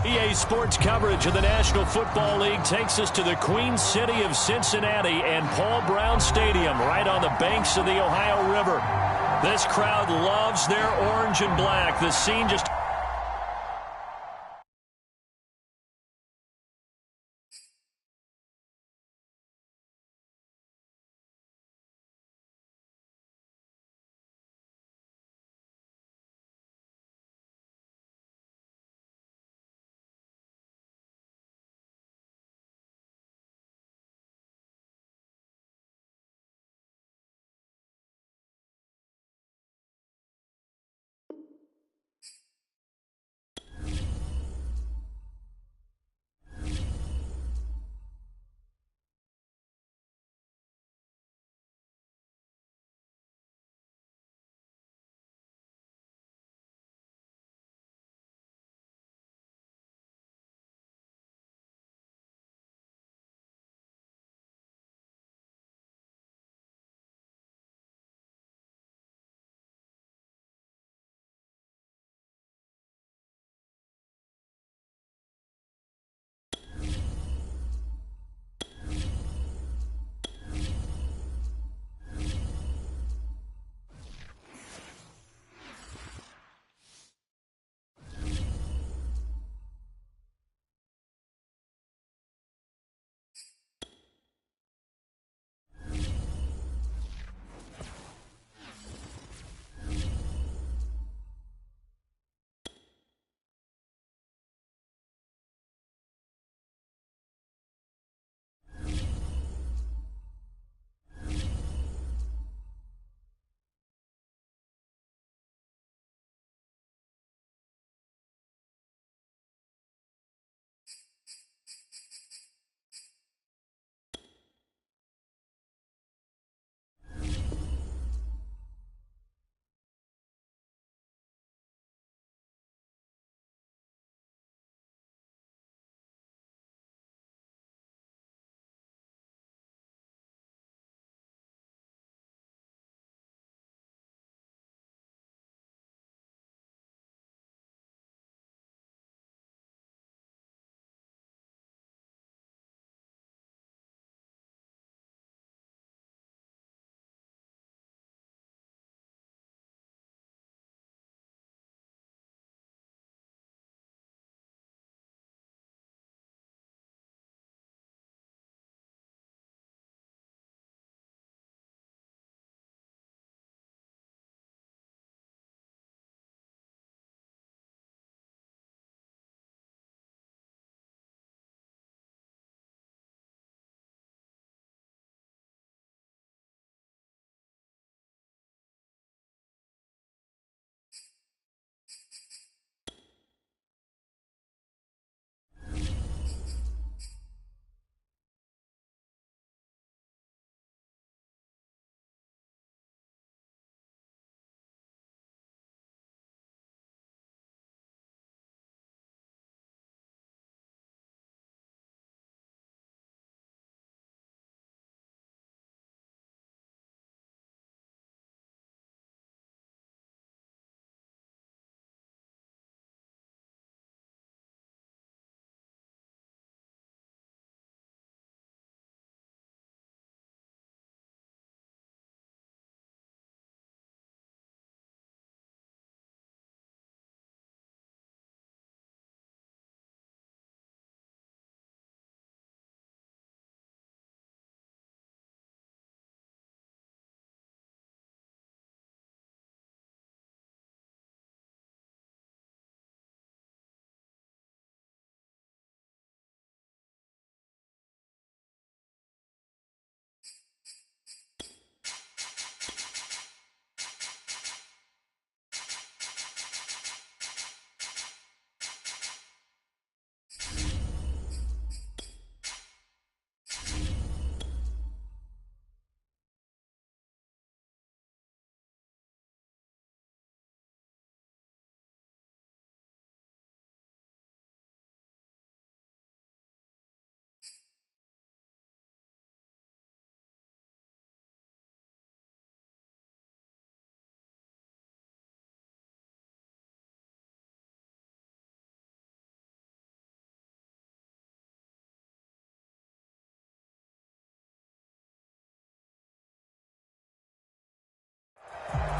EA Sports coverage of the National Football League takes us to the Queen City of Cincinnati and Paul Brown Stadium right on the banks of the Ohio River. This crowd loves their orange and black. The scene just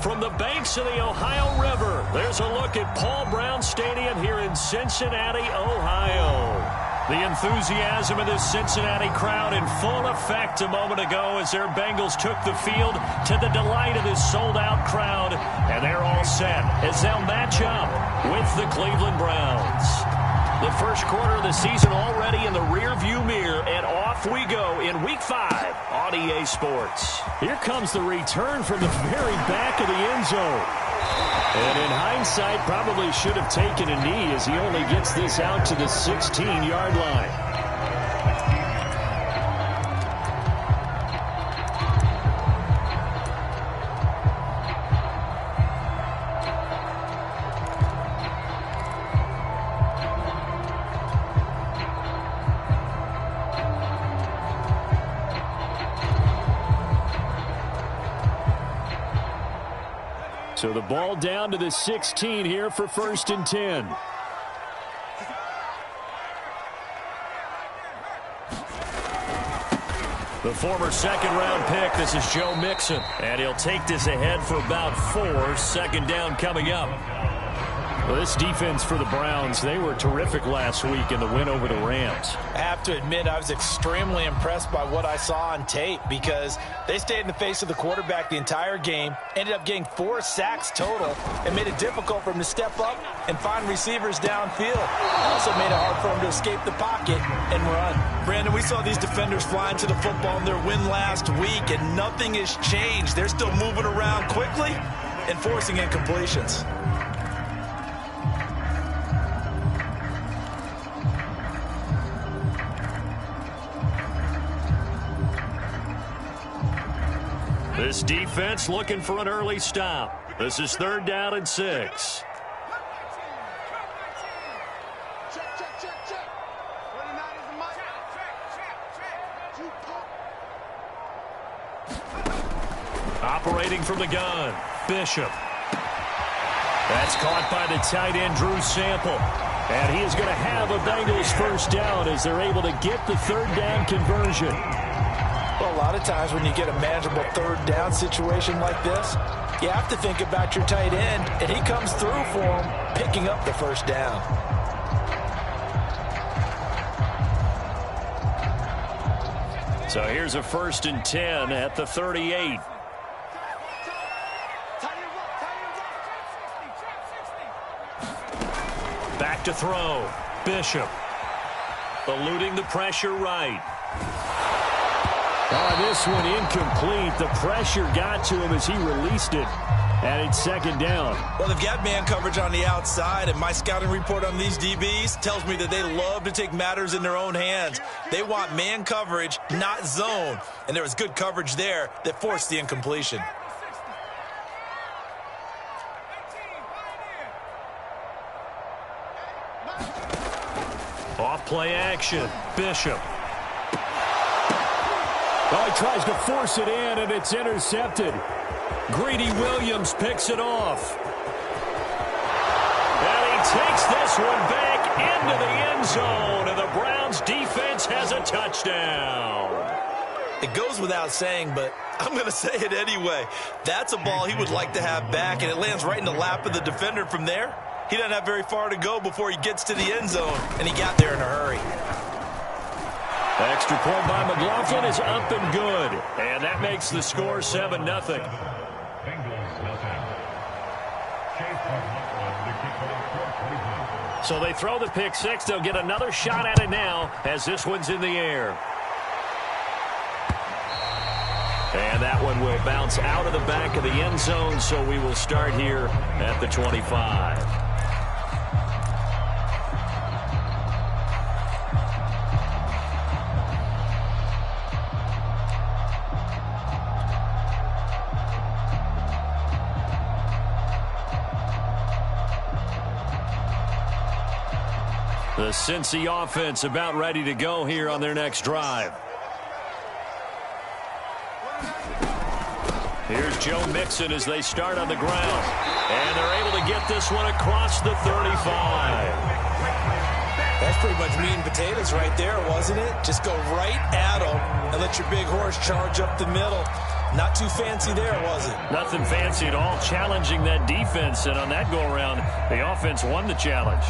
from the banks of the Ohio River, there's a look at Paul Brown Stadium here in Cincinnati, Ohio. The enthusiasm of this Cincinnati crowd in full effect a moment ago as their Bengals took the field to the delight of this sold-out crowd. And they're all set as they'll match up with the Cleveland Browns. The first quarter of the season already in the rear-view mirror, and off we go in Week 5 on EA Sports. Here comes the return from the very back of the end zone. And in hindsight, probably should have taken a knee as he only gets this out to the 16-yard line. So the ball down to the 16 here for 1st and 10. The former second-round pick, this is Joe Mixon. And he'll take this ahead for about 4. 2nd down coming up. Well, this defense for the Browns, they were terrific last week in the win over the Rams. I have to admit, I was extremely impressed by what I saw on tape because they stayed in the face of the quarterback the entire game, ended up getting 4 sacks total, and made it difficult for him to step up and find receivers downfield. Also made it hard for him to escape the pocket and run. Brandon, we saw these defenders flying to the football in their win last week, and nothing has changed. They're still moving around quickly and forcing incompletions. This defense looking for an early stop. This is 3rd down and 6. Operating from the gun, Bishop. That's caught by the tight end, Drew Sample. And he is going to have a Bengals 1st down as they're able to get the 3rd down conversion. Well, a lot of times when you get a manageable 3rd down situation like this, you have to think about your tight end, and he comes through for him, picking up the 1st down. So here's a 1st and 10 at the 38. Back to throw. Bishop. Eluding the pressure right. This one incomplete. The pressure got to him as he released it. And it's 2nd down. Well, they've got man coverage on the outside, and my scouting report on these DBs tells me that they love to take matters in their own hands. They want man coverage, not zone. And there was good coverage there that forced the incompletion. Off play action. Bishop. Oh, he tries to force it in, and it's intercepted. Greedy Williams picks it off. And he takes this one back into the end zone, and the Browns defense has a touchdown. It goes without saying, but I'm going to say it anyway. That's a ball he would like to have back, and it lands right in the lap of the defender from there. He doesn't have very far to go before he gets to the end zone, and he got there in a hurry. Extra point by McLaughlin is up and good. And that makes the score 7-0. So they throw the pick 6. They'll get another shot at it now as this one's in the air. And that one will bounce out of the back of the end zone, so we will start here at the 25. The Cincy offense about ready to go here on their next drive. Here's Joe Mixon as they start on the ground. And they're able to get this one across the 35. That's pretty much meat and potatoes right there, wasn't it? Just go right at them and let your big horse charge up the middle. Not too fancy there, was it? Nothing fancy at all. Challenging that defense, and on that go-around, the offense won the challenge.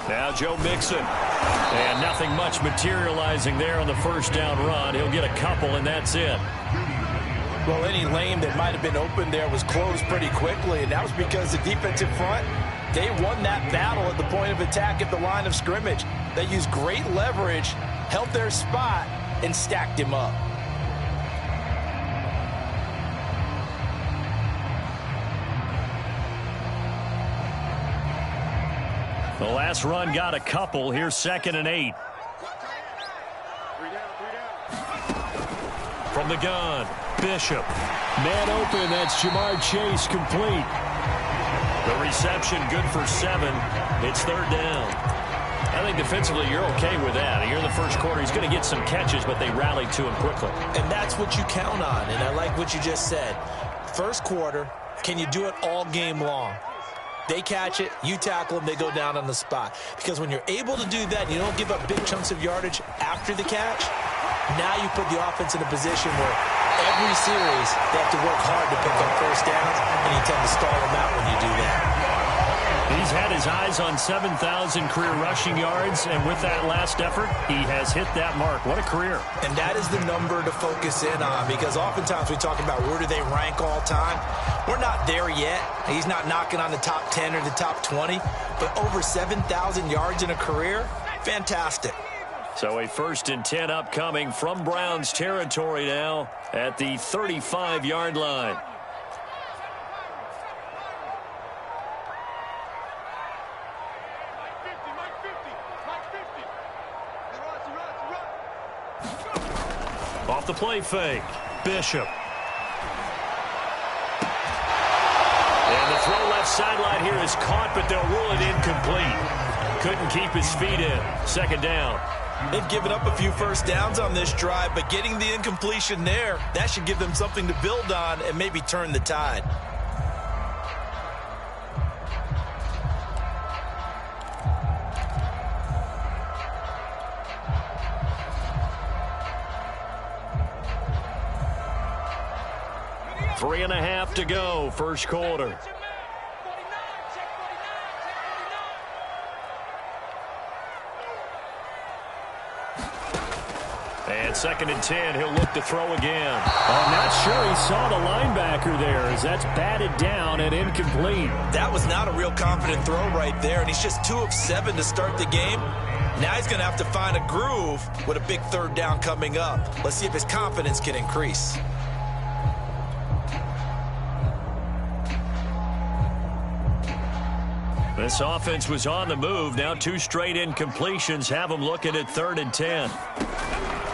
Now Joe Mixon. And nothing much materializing there on the first down run. He'll get a couple, and that's it. Well, any lane that might have been open there was closed pretty quickly, and that was because the defensive front, they won that battle at the point of attack at the line of scrimmage. They used great leverage, held their spot, and stacked him up. The last run got a couple. Here's 2nd and 8. From the gun, Bishop. Man open, that's Jamar Chase, complete. The reception good for 7. It's 3rd down. I think defensively you're okay with that. Here in the first quarter, he's going to get some catches, but they rallied to him quickly. And that's what you count on, and I like what you just said. First quarter, can you do it all game long? They catch it, you tackle them, they go down on the spot. Because when you're able to do that and you don't give up big chunks of yardage after the catch, now you put the offense in a position where every series they have to work hard to pick up first downs, and you tend to stall them out when you do that. He's had his eyes on 7,000 career rushing yards, and with that last effort, he has hit that mark. What a career. And that is the number to focus in on, because oftentimes we talk about where do they rank all time. We're not there yet. He's not knocking on the top 10 or the top 20, but over 7,000 yards in a career, fantastic. So a 1st and 10 upcoming from Browns territory now at the 35-yard line. Off the play fake, Bishop. And the throw left sideline here is caught, but they'll rule it incomplete. Couldn't keep his feet in. 2nd down. They've given up a few first downs on this drive, but getting the incompletion there, that should give them something to build on and maybe turn the tide. Three and a half to go, first quarter. And 2nd and 10, he'll look to throw again. I'm not sure he saw the linebacker there, as that's batted down and incomplete. That was not a real confident throw right there, and he's just 2 of 7 to start the game. Now he's going to have to find a groove with a big 3rd down coming up. Let's see if his confidence can increase. This offense was on the move. Now 2 straight incompletions have them looking at 3rd and 10.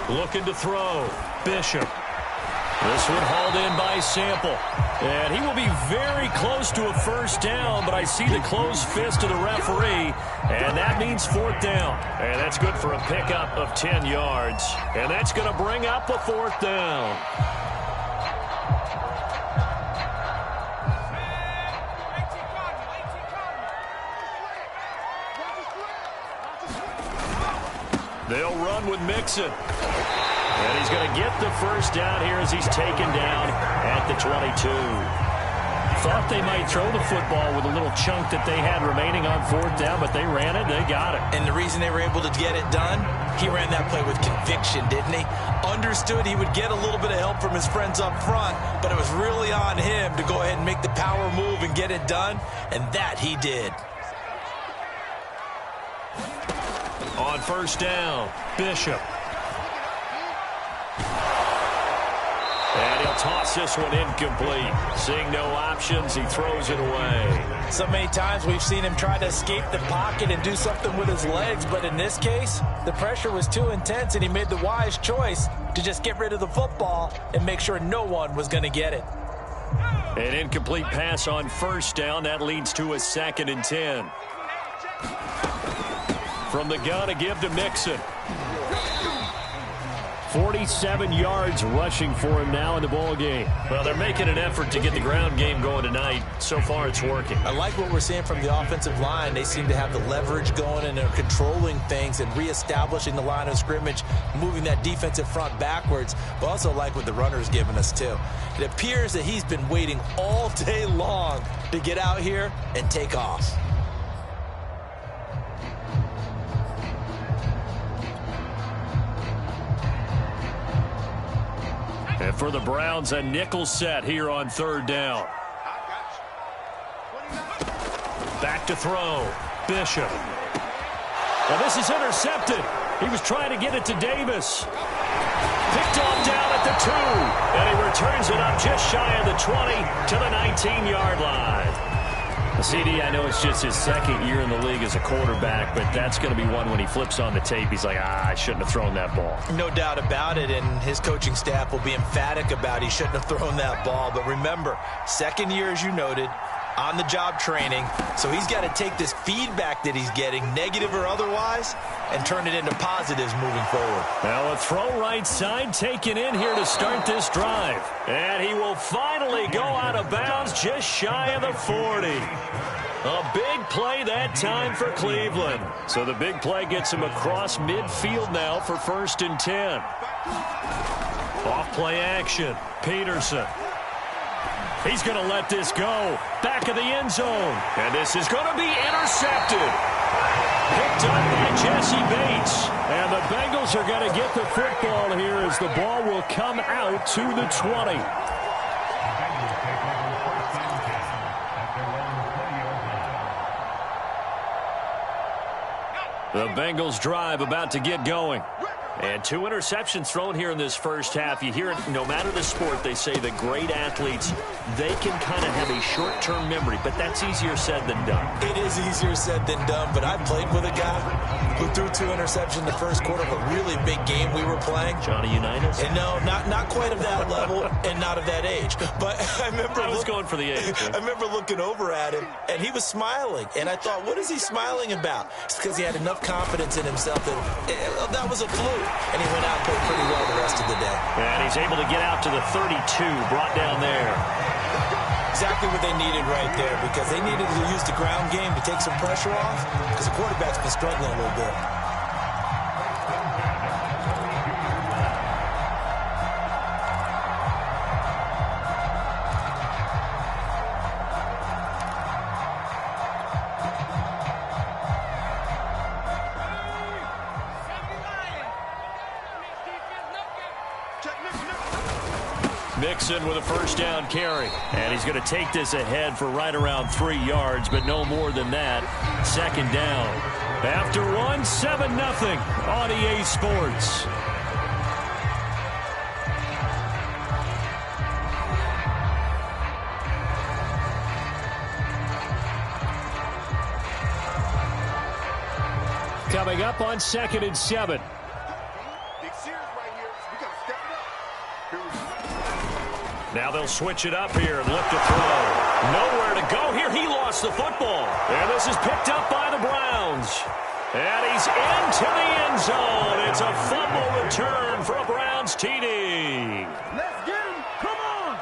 Looking to throw. Bishop. This one hauled in by Sample. And he will be very close to a first down, but I see the closed fist of the referee, and that means 4th down. And that's good for a pickup of 10 yards. And that's going to bring up a 4th down. They'll run with Mixon. And he's going to get the first down here as he's taken down at the 22. Thought they might throw the football with a little chunk that they had remaining on 4th down, but they ran it, they got it. And the reason they were able to get it done, he ran that play with conviction, didn't he? Understood he would get a little bit of help from his friends up front, but it was really on him to go ahead and make the power move and get it done, and that he did. On first down, Bishop. And he'll toss this one incomplete. Seeing no options, he throws it away. So many times we've seen him try to escape the pocket and do something with his legs, but in this case, the pressure was too intense and he made the wise choice to just get rid of the football and make sure no one was going to get it. An incomplete pass on first down. That leads to a 2nd and 10. From the gun, a give to Mixon. 47 yards rushing for him now in the ball game. Well, they're making an effort to get the ground game going tonight. So far, it's working. I like what we're seeing from the offensive line. They seem to have the leverage going, and they're controlling things and reestablishing the line of scrimmage, moving that defensive front backwards, but also like what the runner's giving us, too. It appears that he's been waiting all day long to get out here and take off. And for the Browns, a nickel set here on third down. Back to throw. Bishop. Well, this is intercepted. He was trying to get it to Davis. Picked off down at the 2. And he returns it up just shy of the 20 to the 19-yard line. CD, I know it's just his second year in the league as a quarterback, but that's going to be one when he flips on the tape. He's like, I shouldn't have thrown that ball. No doubt about it, and his coaching staff will be emphatic about he shouldn't have thrown that ball. But remember, second year, as you noted, on-the-job training, so he's got to take this feedback that he's getting, negative or otherwise, and turn it into positives moving forward. Now a throw right side taken in here to start this drive. And he will finally go out of bounds just shy of the 40. A big play that time for Cleveland. So the big play gets him across midfield now for 1st and 10. Off play action. Peterson. He's going to let this go. Back of the end zone. And this is going to be intercepted. Picked up by Jesse Bates. And the Bengals are going to get the football here as the ball will come out to the 20. The Bengals drive about to get going. And 2 interceptions thrown here in this first half. You hear it, no matter the sport, they say the great athletes, they can kind of have a short-term memory, but that's easier said than done. It is easier said than done, but I played with a guy who threw 2 interceptions in the first quarter of a really big game we were playing. Johnny Unitas? And no, not quite of that level and not of that age. But I remember I was going for the age. I remember looking over at him, and he was smiling. And I thought, what is he smiling about? It's because he had enough confidence in himself that that was a fluke. And he went out and played pretty well the rest of the day. And he's able to get out to the 32, brought down there. Exactly what they needed right there, because they needed to use the ground game to take some pressure off, because the quarterback's been struggling a little bit. Mixon with a first down carry. And he's going to take this ahead for right around 3 yards, but no more than that. 2nd down. After one, 7-0 on EA Sports. Coming up on 2nd and 7. Now they'll switch it up here and look to throw. Nowhere to go here. He lost the football. And this is picked up by the Browns. And he's into the end zone. It's a fumble return for a Browns TD. Let's get him. Come on.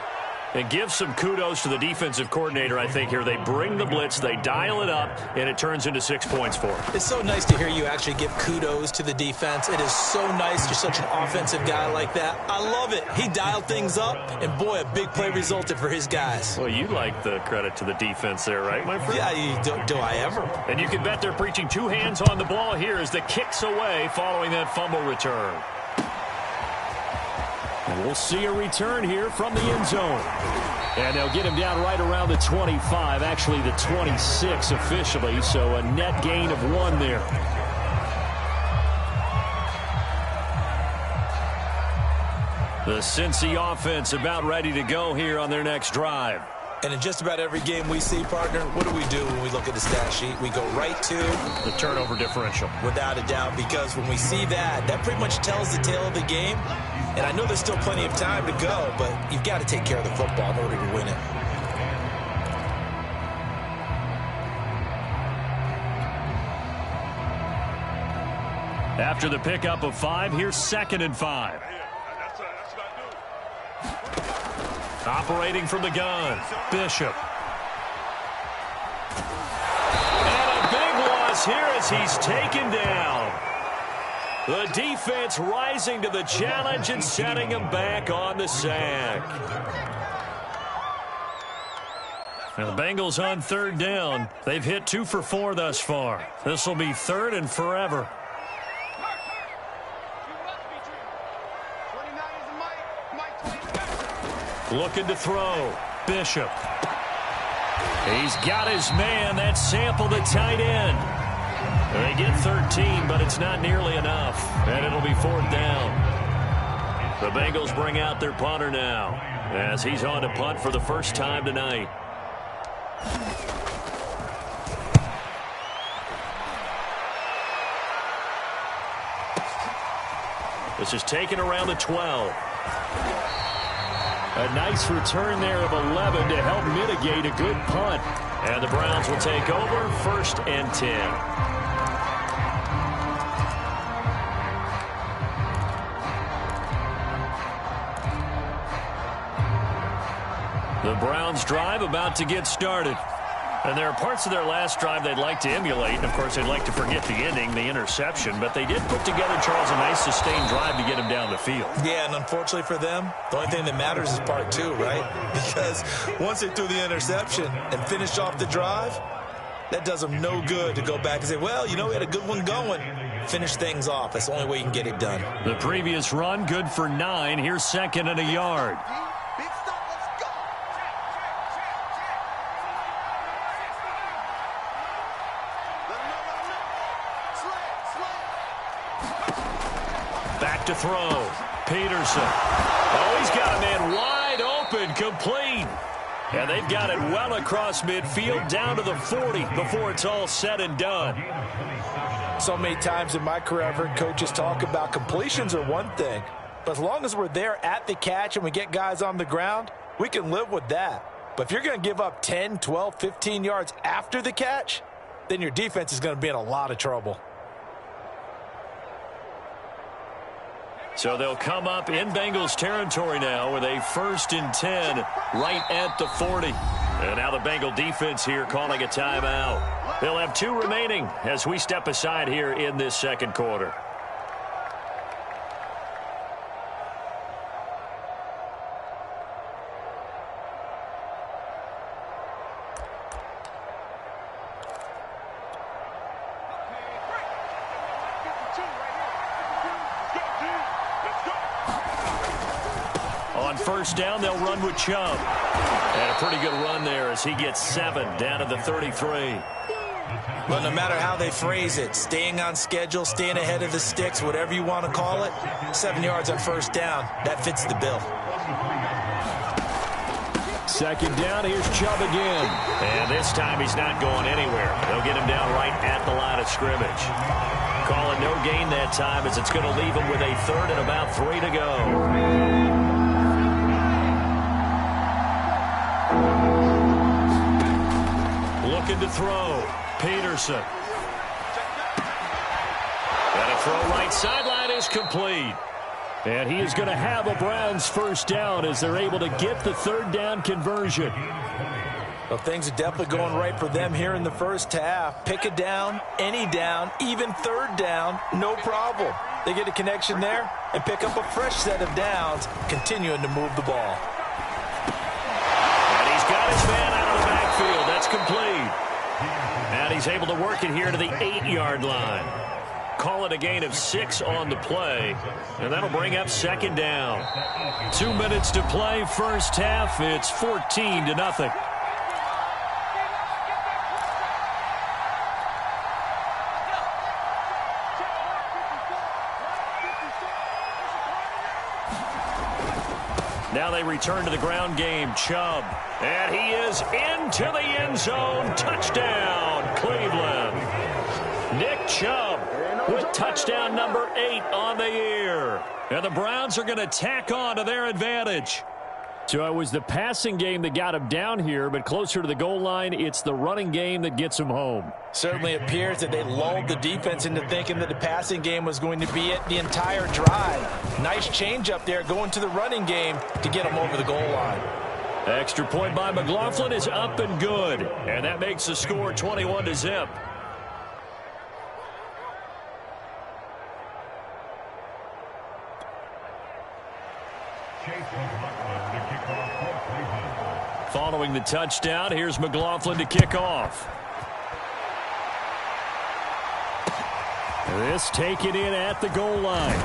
And give some kudos to the defensive coordinator, I think, here. They bring the blitz, they dial it up, and it turns into 6 points for him. It's so nice to hear you actually give kudos to the defense. It is so nice. You're such an offensive guy like that. I love it. He dialed things up, and boy, a big play resulted for his guys. Well, you like the credit to the defense there, right, my friend? Yeah, do I ever? And you can bet they're preaching 2 hands on the ball here as the kick's away following that fumble return. And we'll see a return here from the end zone. And they'll get him down right around the 25, actually the 26 officially, so a net gain of 1 there. The Cincy offense about ready to go here on their next drive. And in just about every game we see, partner, what do we do when we look at the stat sheet? We go right to the turnover differential. Without a doubt, because when we see that, that pretty much tells the tale of the game. And I know there's still plenty of time to go, but you've got to take care of the football in order to win it. After the pickup of 5, here's 2nd and 5. Operating from the gun, Bishop. And a big loss here as he's taken down. The defense rising to the challenge and setting him back on the sack. Now the Bengals on 3rd down. They've hit 2 for 4 thus far. This will be 3rd and forever. Looking to throw. Bishop. He's got his man. That's Sample, the tight end. They get 13, but it's not nearly enough. And it'll be 4th down. The Bengals bring out their punter now as he's on to punt for the first time tonight. This is taken around the 12. A nice return there of 11 to help mitigate a good punt. And the Browns will take over 1st and 10. The Browns drive about to get started. And there are parts of their last drive they'd like to emulate. And, of course, they'd like to forget the ending, the interception. But they did put together, Charles, a nice sustained drive to get him down the field. Yeah, and unfortunately for them, the only thing that matters is part 2, right? Because once they threw the interception and finished off the drive, that does them no good to go back and say, well, you know, we had a good one going. Finish things off. That's the only way you can get it done. The previous run, good for 9. Here's 2nd and a yard. Back to throw. Peterson. Oh, he's got a man wide open, complete. And they've got it well across midfield down to the 40 before it's all said and done. So many times in my career, I've heard coaches talk about completions are one thing. But as long as we're there at the catch and we get guys on the ground, we can live with that. But if you're going to give up 10, 12, 15 yards after the catch, then your defense is going to be in a lot of trouble. So they'll come up in Bengals territory now with a 1st and 10 right at the 40. And now the Bengal defense here calling a timeout. They'll have 2 remaining as we step aside here in this 2nd quarter. On 1st down, they'll run with Chubb. And a pretty good run there as he gets 7 down to the 33. Well, no matter how they phrase it, staying on schedule, staying ahead of the sticks, whatever you want to call it, 7 yards on 1st down, that fits the bill. 2nd down, here's Chubb again. And this time he's not going anywhere. They'll get him down right at the line of scrimmage. Calling no gain that time as it's going to leave him with a 3rd and about 3 to go. Looking to throw. Peterson. And a throw right sideline is complete. And he is going to have a Browns 1st down as they're able to get the 3rd down conversion. Well, things are definitely going right for them here in the 1st half. Pick a down, any down, even 3rd down, no problem. They get a connection there and pick up a fresh set of downs, continuing to move the ball. And he's got his man out of the backfield. That's complete. And he's able to work it here to the 8-yard line. Call it a gain of 6 on the play. And that'll bring up 2nd down. 2 minutes to play, 1st half. It's 14-0. Now they return to the ground game. Chubb. And he is into the end zone. Touchdown, Cleveland. Nick Chubb with touchdown number 8 on the year. And the Browns are going to tack on to their advantage. So it was the passing game that got him down here, but closer to the goal line, it's the running game that gets him home. Certainly appears that they lulled the defense into thinking that the passing game was going to be it the entire drive. Nice change up there going to the running game to get him over the goal line. Extra point by McLaughlin is up and good, and that makes the score 21-0. Following the touchdown, here's McLaughlin to kick off. This taken in at the goal line.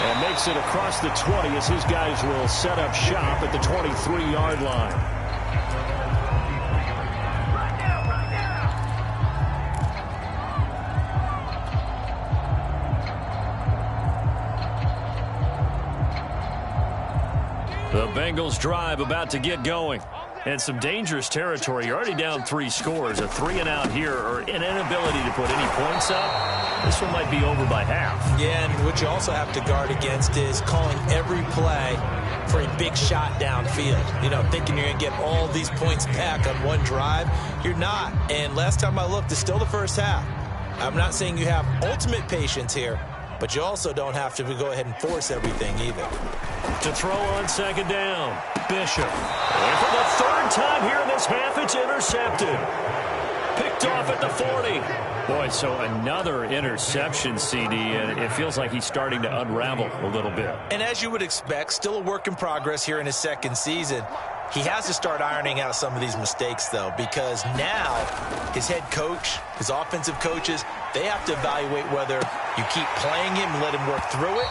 And makes it across the 20 as his guys will set up shop at the 23-yard line. The Bengals drive about to get going. And some dangerous territory. You're already down 3 scores. A 3-and-out here or an inability to put any points up. This one might be over by half. Yeah, and what you also have to guard against is calling every play for a big shot downfield. You know, thinking you're going to get all these points back on one drive. You're not. And last time I looked, it's still the first half. I'm not saying you have ultimate patience here, but you also don't have to go ahead and force everything either. To throw on second down, Bishop. And for the third time here in this half, it's intercepted. Picked off at the 40. Boy, so another interception, CD, and it feels like he's starting to unravel a little bit. And as you would expect, still a work in progress here in his second season. He has to start ironing out some of these mistakes, though, because now his head coach, his offensive coaches, they have to evaluate whether you keep playing him and let him work through it,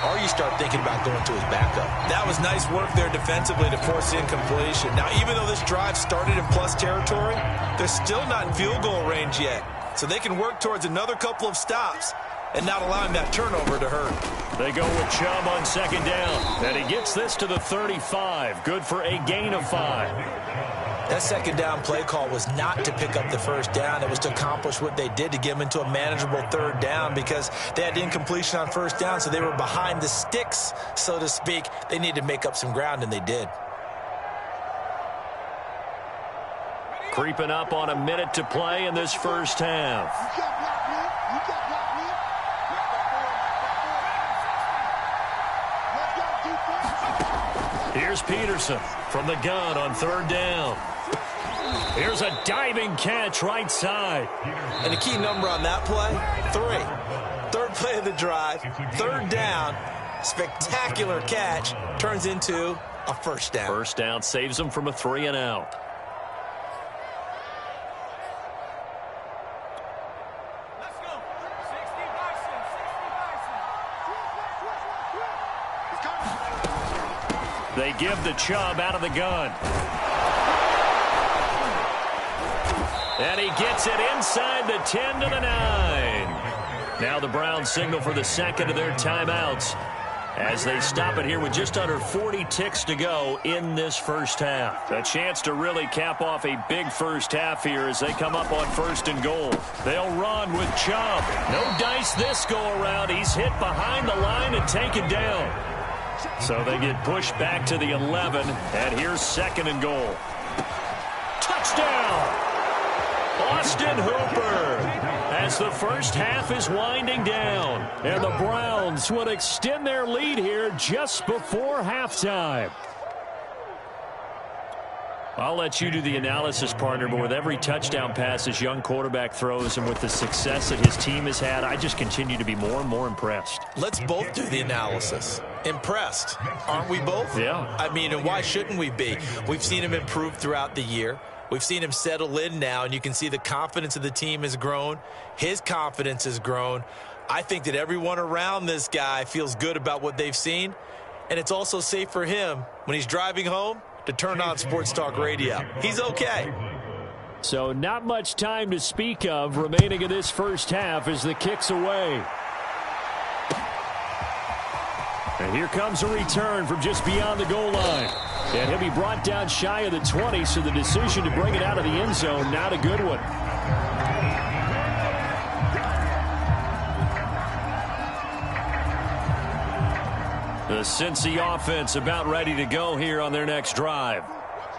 or you start thinking about going to his backup. That was nice work there defensively to force the incompletion. Now, even though this drive started in plus territory, they're still not in field goal range yet. So they can work towards another couple of stops and not allowing that turnover to hurt. They go with Chubb on second down. And he gets this to the 35. Good for a gain of 5. That second down play call was not to pick up the first down. It was to accomplish what they did to get them into a manageable third down because they had incompletion on first down, so they were behind the sticks, so to speak. They needed to make up some ground, and they did. Creeping up on a minute to play in this first half. Here's Peterson from the gun on third down. Here's a diving catch right side. And the key number on that play, 3. Third play of the drive, third down, spectacular catch, turns into a first down. First down saves them from a 3-and-out. They give the Chubb out of the gun. And he gets it inside the 10 to the 9. Now the Browns signal for the second of their timeouts as they stop it here with just under 40 ticks to go in this first half. A chance to really cap off a big first half here as they come up on first and goal. They'll run with Chubb. No dice this go around. He's hit behind the line and taken down. So they get pushed back to the 11, and here's second and goal. Touchdown! Austin Hooper, as the first half is winding down, and the Browns would extend their lead here just before halftime. I'll let you do the analysis, partner, but with every touchdown pass this young quarterback throws and with the success that his team has had, I just continue to be more and more impressed. Let's both do the analysis. Impressed, aren't we both? Yeah. I mean, and why shouldn't we be? We've seen him improve throughout the year. We've seen him settle in now, and you can see the confidence of the team has grown. His confidence has grown. I think that everyone around this guy feels good about what they've seen, and it's also safe for him when he's driving home to turn on Sports Talk Radio. He's okay. So not much time to speak of remaining in this first half as the kick's away. And here comes a return from just beyond the goal line. And he'll be brought down shy of the 20, so the decision to bring it out of the end zone, not a good one. The Cincy offense about ready to go here on their next drive.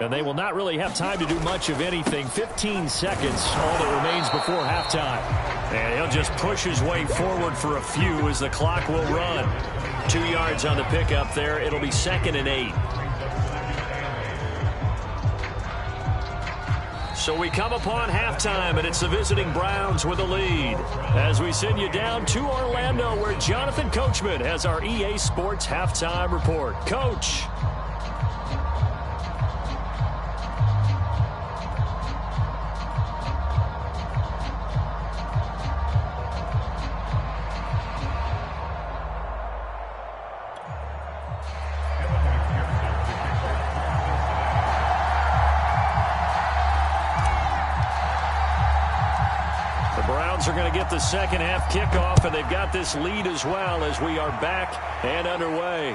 And they will not really have time to do much of anything. 15 seconds, all that remains before halftime. And he'll just push his way forward for a few as the clock will run. 2 yards on the pickup there. It'll be 2nd and 8. So we come upon halftime, and it's the visiting Browns with a lead. As we send you down to Orlando, where Jonathan Coachman has our EA Sports halftime report. Coach. Are going to get the second half kickoff, and they've got this lead as well as we are back and underway.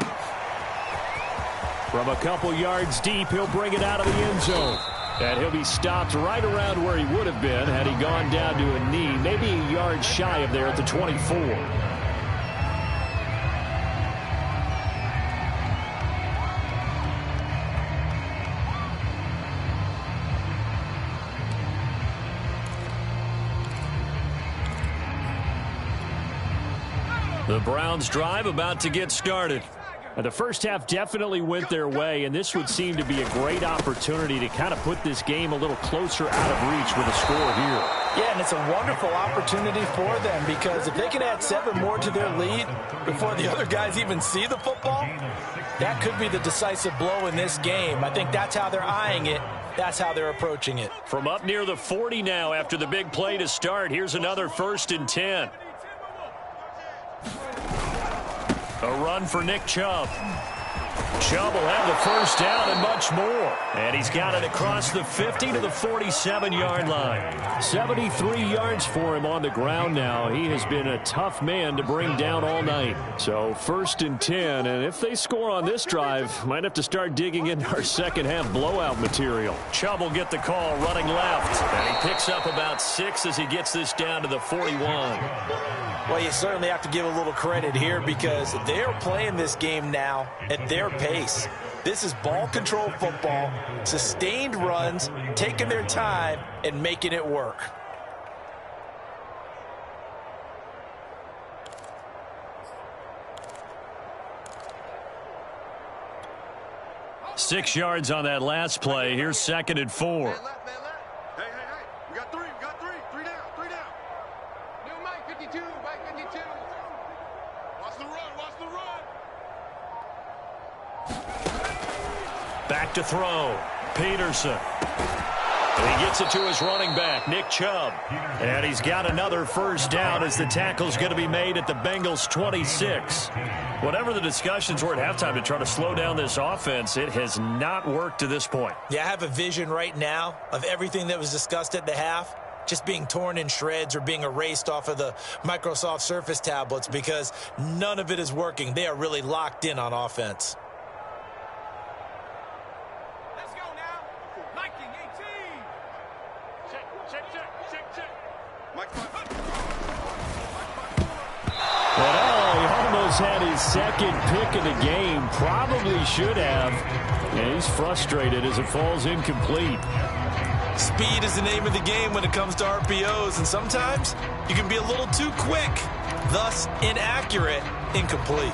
From a couple yards deep, he'll bring it out of the end zone. And he'll be stopped right around where he would have been had he gone down to a knee, maybe a yard shy of there at the 24. The Browns drive about to get started. And the first half definitely went their way, and this would seem to be a great opportunity to kind of put this game a little closer out of reach with a score here. Yeah, and it's a wonderful opportunity for them because if they can add 7 more to their lead before the other guys even see the football, that could be the decisive blow in this game. I think that's how they're eyeing it. That's how they're approaching it. From up near the 40 now after the big play to start, here's another 1st and 10. A run for Nick Chubb. Chubb will have the first down and much more. And he's got it across the 50 to the 47-yard line. 73 yards for him on the ground now. He has been a tough man to bring down all night. So 1st and 10, and if they score on this drive, might have to start digging into our second half blowout material. Chubb will get the call running left. And he picks up about 6 as he gets this down to the 41. Well, you certainly have to give a little credit here because they're playing this game now at their pace. This is ball control football, sustained runs, taking their time, and making it work. Six yards on that last play. Here's 2nd and 4. Hey, we got 3, three down. New Mike 52, Watch the run. Back to throw. Peterson. And he gets it to his running back, Nick Chubb. And he's got another first down as the tackle's going to be made at the Bengals' 26. Whatever the discussions were at halftime to try to slow down this offense, it has not worked to this point. Yeah, I have a vision right now of everything that was discussed at the half just being torn in shreds or being erased off of the Microsoft Surface tablets because none of it is working. They are really locked in on offense. Had his second pick of the game, probably should have, and he's frustrated as it falls incomplete. Speed is the name of the game when it comes to RPOs, and sometimes you can be a little too quick, thus inaccurate, incomplete.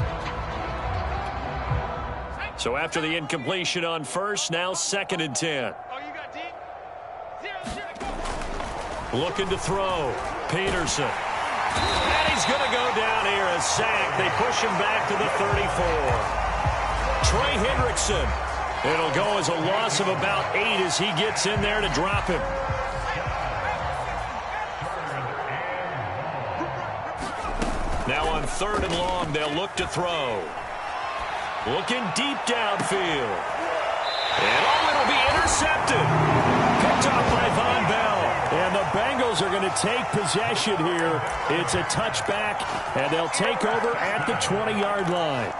So after the incompletion on first, now 2nd and 10. Looking to throw. Peterson. And he's going to go down here as sacked. They push him back to the 34. Trey Hendrickson. It'll go as a loss of about 8 as he gets in there to drop him. Now on 3rd and long, they'll look to throw. Looking deep downfield. And it'll be intercepted. Picked off by Von Bell. And the Bengals are going to take possession here. It's a touchback, and they'll take over at the 20-yard line.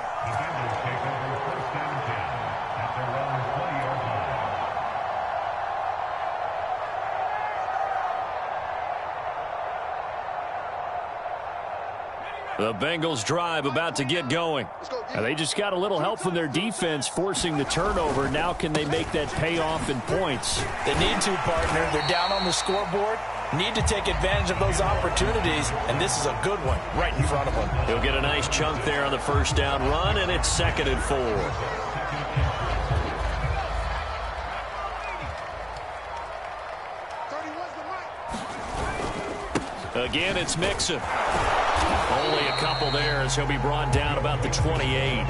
The Bengals drive about to get going. And they just got a little help from their defense forcing the turnover. Now can they make that pay off in points? They need to, partner. They're down on the scoreboard. Need to take advantage of those opportunities, and this is a good one right in front of them. He'll get a nice chunk there on the first down run, and it's 2nd and 4. Again, it's Mixon. Only a couple there as he'll be brought down about the 28.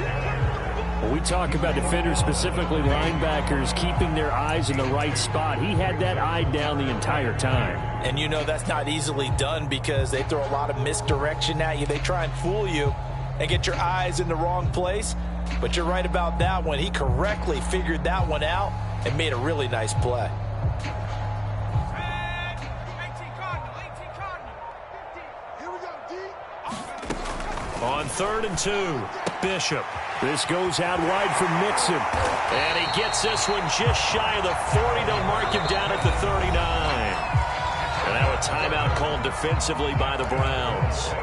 When we talk about defenders, specifically linebackers, keeping their eyes in the right spot, he had that eye down the entire time. And you know that's not easily done because they throw a lot of misdirection at you. They try and fool you and get your eyes in the wrong place. But you're right about that one. He correctly figured that one out and made a really nice play. On 3rd and 2, Bishop. This goes out wide for Mixon. And he gets this one just shy of the 40 to mark him down at the 39. And now a timeout called defensively by the Browns.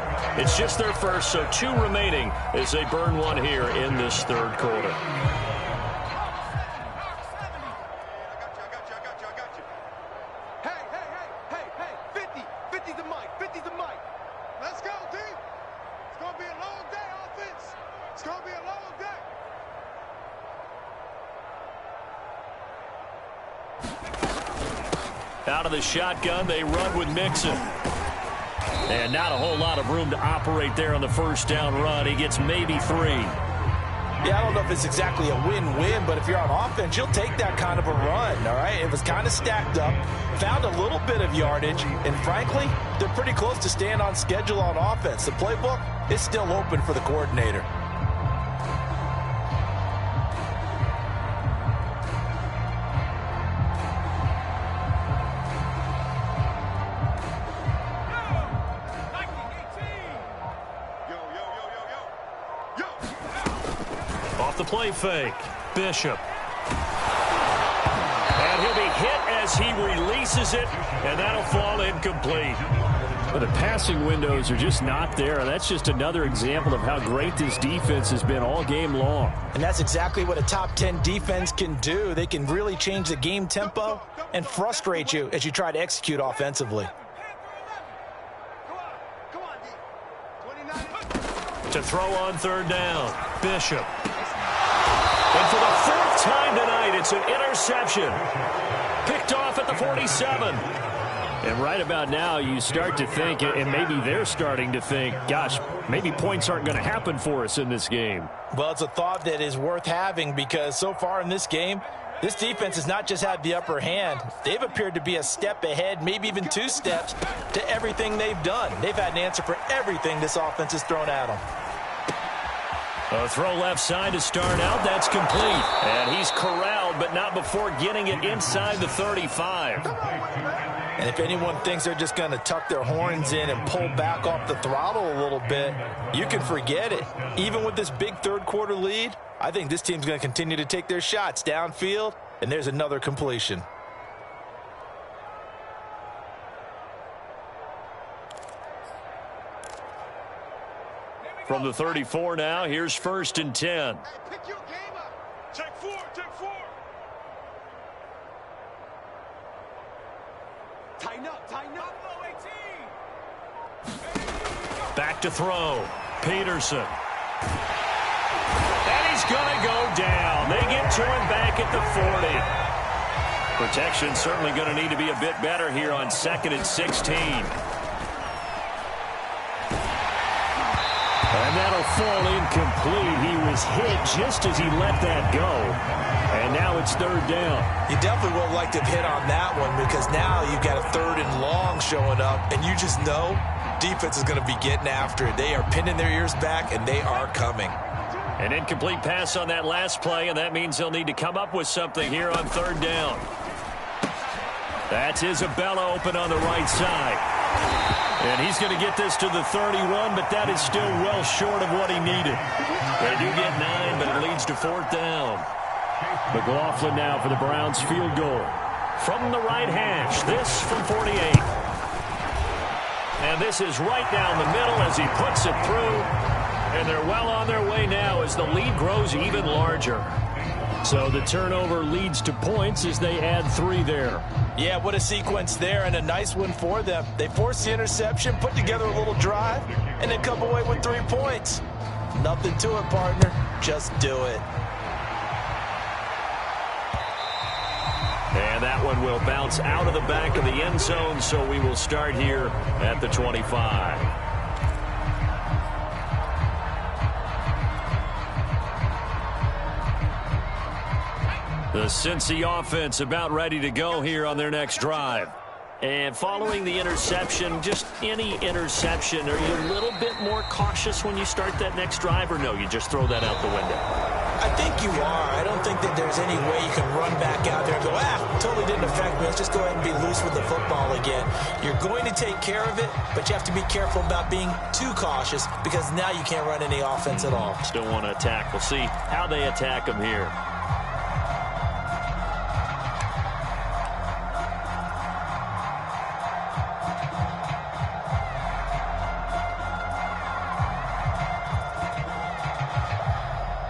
It's just their first, so 2 remaining as they burn one here in this 3rd quarter. Out of the shotgun, they run with Mixon. And not a whole lot of room to operate there on the first down run. He gets maybe 3. Yeah, I don't know if it's exactly a win-win, but if you're on offense, you'll take that kind of a run, all right? It was kind of stacked up, found a little bit of yardage, and frankly, they're pretty close to staying on schedule on offense. The playbook is still open for the coordinator. The play fake. Bishop. And he'll be hit as he releases it, and that'll fall incomplete. But the passing windows are just not there. That's just another example of how great this defense has been all game long. And that's exactly what a top 10 defense can do. They can really change the game tempo and frustrate you as you try to execute offensively. To throw on 3rd down. Bishop. And for the 4th time tonight, it's an interception. Picked off at the 47. And right about now, you start to think, and maybe they're starting to think, gosh, maybe points aren't going to happen for us in this game. Well, it's a thought that is worth having because so far in this game, this defense has not just had the upper hand. They've appeared to be a step ahead, maybe even 2 steps to everything they've done. They've had an answer for everything this offense has thrown at them. A throw left side to start out. That's complete. And he's corralled, but not before getting it inside the 35. And if anyone thinks they're just going to tuck their horns in and pull back off the throttle a little bit, you can forget it. Even with this big 3rd quarter lead, I think this team's going to continue to take their shots downfield, and there's another completion. From the 34 now, here's 1st and 10. Hey, pick your game up. Take 4, take 4. Tighten up, tighten up. Back to throw. Peterson. And he's going to go down. They get to him back at the 40. Protection certainly going to need to be a bit better here on 2nd and 16. And that'll fall incomplete. He was hit just as he let that go. And now it's 3rd down. You definitely would like to hit on that one because now you've got a 3rd and long showing up, and you just know defense is going to be getting after it. They are pinning their ears back, and they are coming. An incomplete pass on that last play, and that means they'll need to come up with something here on 3rd down. That's Isabella open on the right side. And he's going to get this to the 31, but that is still well short of what he needed. They do get 9, but it leads to 4th down. McLaughlin now for the Browns field goal. From the right hash, this from 48. And this is right down the middle as he puts it through. And they're well on their way now as the lead grows even larger. So the turnover leads to points as they add 3 there. Yeah, what a sequence there, and a nice one for them. They forced the interception, put together a little drive, and then come away with 3 points. Nothing to it, partner. Just do it. And that one will bounce out of the back of the end zone, so we will start here at the 25. The Cincy offense about ready to go here on their next drive. And following the interception, just any interception, are you a little bit more cautious when you start that next drive, or no, you just throw that out the window? I think you are. I don't think that there's any way you can run back out there and go, totally didn't affect me. Let's just go ahead and be loose with the football again. You're going to take care of it, but you have to be careful about being too cautious because now you can't run any offense at all. Still want to attack. We'll see how they attack them here.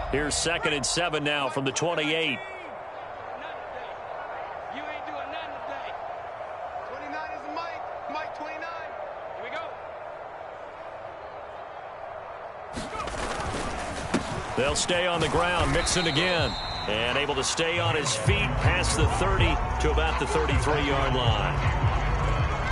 Here's 2nd and 7 now from the 28. You ain't doing nothing today. 29 is the Mike. Mike 29. Here we go. They'll stay on the ground. Mixon again. And able to stay on his feet past the 30 to about the 33-yard line.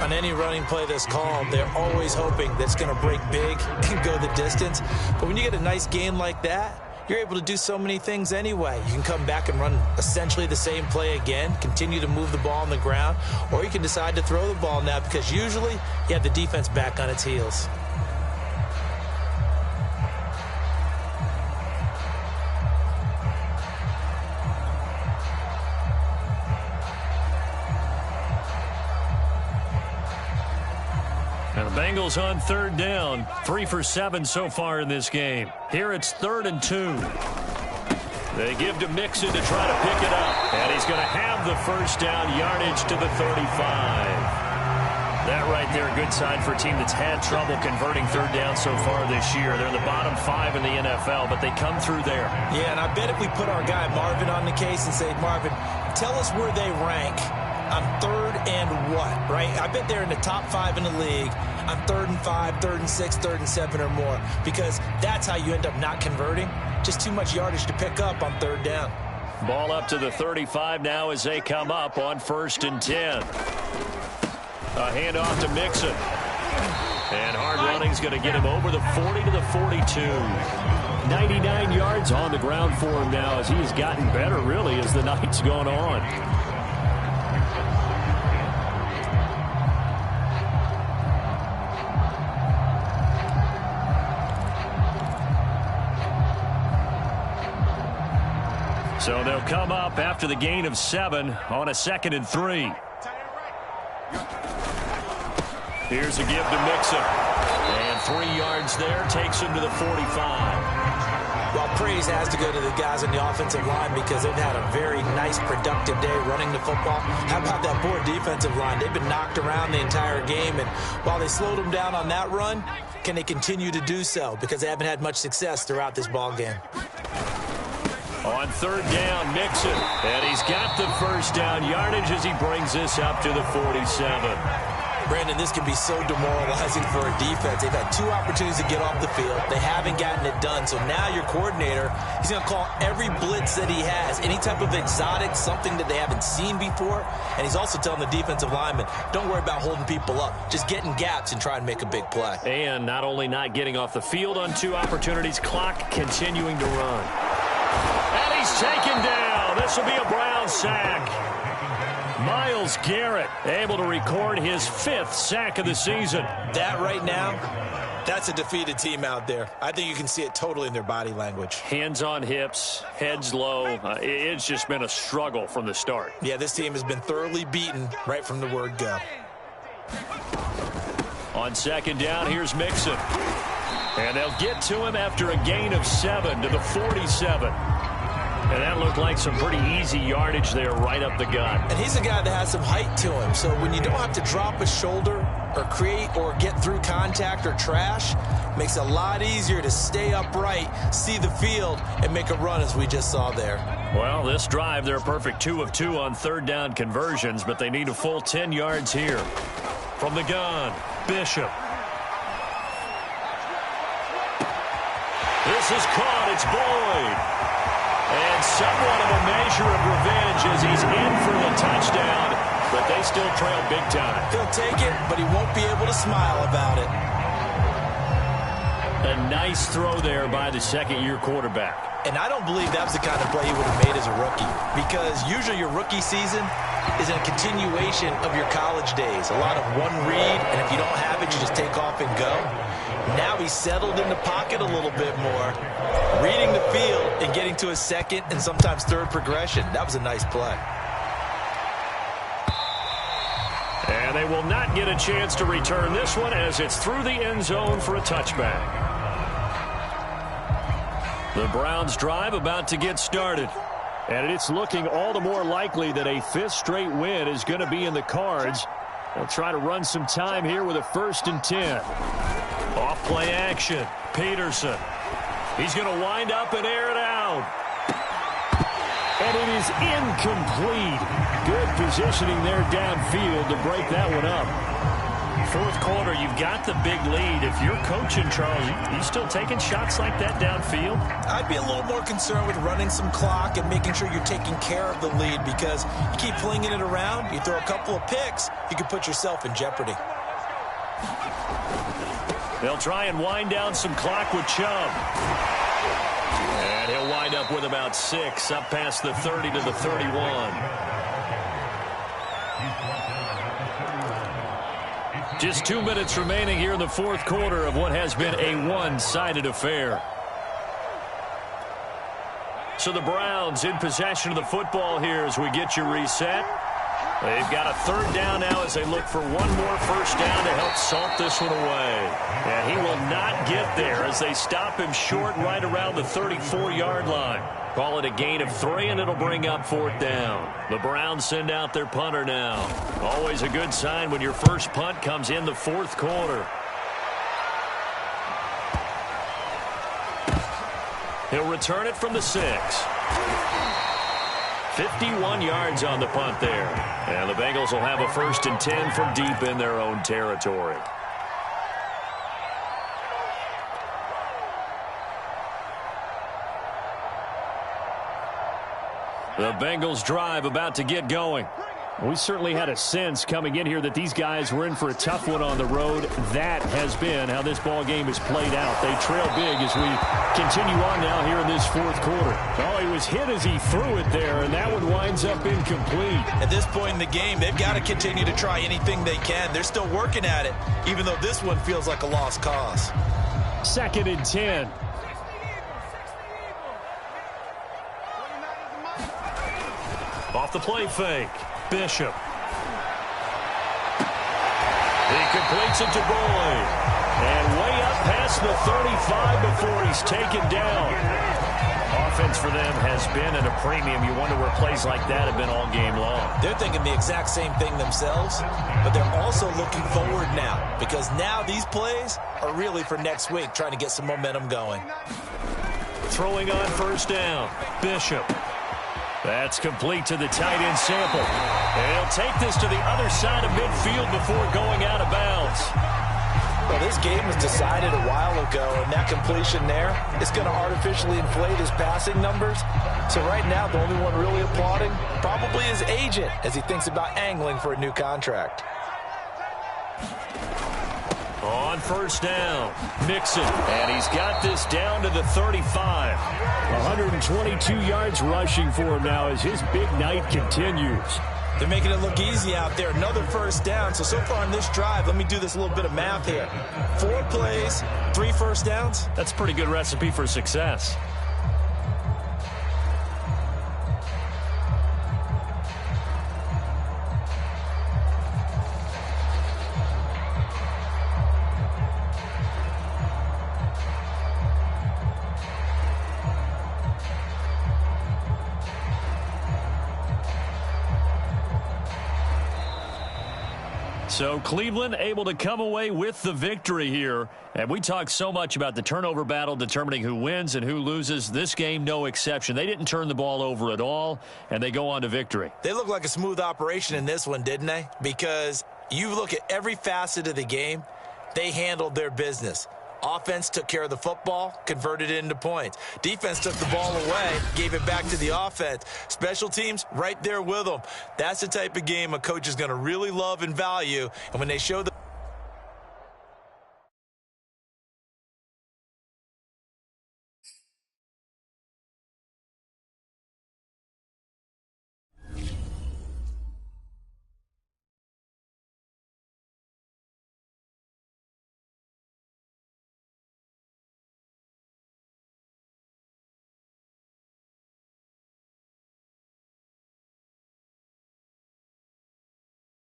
On any running play that's called, they're always hoping that's going to break big and go the distance. But when you get a nice game like that, you're able to do so many things anyway. You can come back and run essentially the same play again, continue to move the ball on the ground, or you can decide to throw the ball now because usually you have the defense back on its heels. And the Bengals on 3rd down. 3 for 7 so far in this game. Here it's 3rd and 2. They give to Mixon to try to pick it up. And he's going to have the first down, yardage to the 35. That right there, a good sign for a team that's had trouble converting 3rd down so far this year. They're in the bottom 5 in the NFL, but they come through there. Yeah, and I bet if we put our guy Marvin on the case and say, Marvin, tell us where they rank on 3rd and what, right? I bet they're in the top 5 in the league on 3rd and 5, 3rd and 6, 3rd and 7 or more, because that's how you end up not converting. Just too much yardage to pick up on 3rd down. Ball up to the 35 now as they come up on 1st and 10. A handoff to Mixon. And hard running is going to get him over the 40 to the 42. 99 yards on the ground for him now as he's gotten better, really, as the night's gone on. So they'll come up after the gain of 7 on a 2nd and 3. Here's a give to Mixon. And 3 yards there takes him to the 45. Well, praise has to go to the guys on the offensive line because they've had a very nice, productive day running the football. How about that poor defensive line? They've been knocked around the entire game, and while they slowed them down on that run, can they continue to do so? Because they haven't had much success throughout this ball game. On 3rd down, Mixon. And he's got the first down yardage as he brings this up to the 47. Brandon, this can be so demoralizing for a defense. They've had 2 opportunities to get off the field. They haven't gotten it done. So now your coordinator, he's going to call every blitz that he has, any type of exotic, something that they haven't seen before. And he's also telling the defensive lineman, don't worry about holding people up. Just get in gaps and try and make a big play. And not only not getting off the field on 2 opportunities, clock continuing to run. And he's taken down. This will be a Brown sack. Myles Garrett able to record his 5th sack of the season. That right now, that's a defeated team out there. I think you can see it totally in their body language. Hands on hips, heads low. It's just been a struggle from the start. Yeah, this team has been thoroughly beaten right from the word go. On 2nd down, here's Mixon. And they'll get to him after a gain of 7 to the 47. And that looked like some pretty easy yardage there right up the gut. And he's a guy that has some height to him, so when you don't have to drop a shoulder or create or get through contact or trash, makes it a lot easier to stay upright, see the field, and make a run as we just saw there. Well, this drive, they're a perfect 2 of 2 on third down conversions, but they need a full 10 yards here. From the gun, Bishop. This is caught. It's Boyd. And somewhat of a measure of revenge as he's in for the touchdown, but they still trail big time. He'll take it, but he won't be able to smile about it. A nice throw there by the second-year quarterback. And I don't believe that was the kind of play he would have made as a rookie, because usually your rookie season is a continuation of your college days. A lot of one read, and if you don't have it, you just take off and go. Now he's settled in the pocket a little bit more, reading the field and getting to a second and sometimes third progression. That was a nice play. And they will not get a chance to return this one as it's through the end zone for a touchback. The Browns drive about to get started. And it's looking all the more likely that a fifth straight win is going to be in the cards. They'll try to run some time here with a 1st and 10. Off play action. Peterson. He's going to wind up and air it out. And it is incomplete. Good positioning there downfield to break that one up. Fourth quarter, you've got the big lead. If you're coaching, Charles, you still taking shots like that downfield? I'd be a little more concerned with running some clock and making sure you're taking care of the lead, because you keep flinging it around, you throw a couple of picks, you can put yourself in jeopardy. They'll try and wind down some clock with Chubb. And he'll wind up with about 6, up past the 30 to the 31. Just 2 minutes remaining here in the fourth quarter of what has been a one-sided affair. So the Browns in possession of the football here as we get you reset. They've got a 3rd down now as they look for one more 1st down to help salt this one away. And he will not get there as they stop him short right around the 34-yard line. Call it a gain of 3, and it'll bring up 4th down. The Browns send out their punter now. Always a good sign when your first punt comes in the 4th quarter. He'll return it from the 6. 51 yards on the punt there. And the Bengals will have a 1st and 10 from deep in their own territory. The Bengals drive about to get going. We certainly had a sense coming in here that these guys were in for a tough one on the road. That has been how this ball game is played out. They trail big as we continue on now here in this 4th quarter. Oh, he was hit as he threw it there, and that one winds up incomplete. At this point in the game, they've got to continue to try anything they can. They're still working at it, even though this one feels like a lost cause. 2nd and 10. Off the play fake. Bishop. He completes it to Boyd. And way up past the 35 before he's taken down. Offense for them has been at a premium. You wonder where plays like that have been all game long. They're thinking the exact same thing themselves, but they're also looking forward now, because now these plays are really for next week, trying to get some momentum going. Throwing on 1st down. Bishop. That's complete to the tight end Sample. And he'll take this to the other side of midfield before going out of bounds. Well, this game was decided a while ago, and that completion there is going to artificially inflate his passing numbers. So right now, the only one really applauding probably his agent as he thinks about angling for a new contract. On 1st down, Mixon, and he's got this down to the 35. 122 yards rushing for him now as his big night continues. They're making it look easy out there. Another 1st down. So far in this drive, let me do this little bit of math here. 4 plays, 3 1st downs. That's a pretty good recipe for success. So Cleveland able to come away with the victory here. And we talked so much about the turnover battle determining who wins and who loses. This game, no exception. They didn't turn the ball over at all, and they go on to victory. They look like a smooth operation in this one, didn't they? Because you look at every facet of the game, they handled their business. Offense took care of the football, converted it into points. Defense took the ball away, gave it back to the offense. Special teams, right there with them. That's the type of game a coach is going to really love and value. And when they show the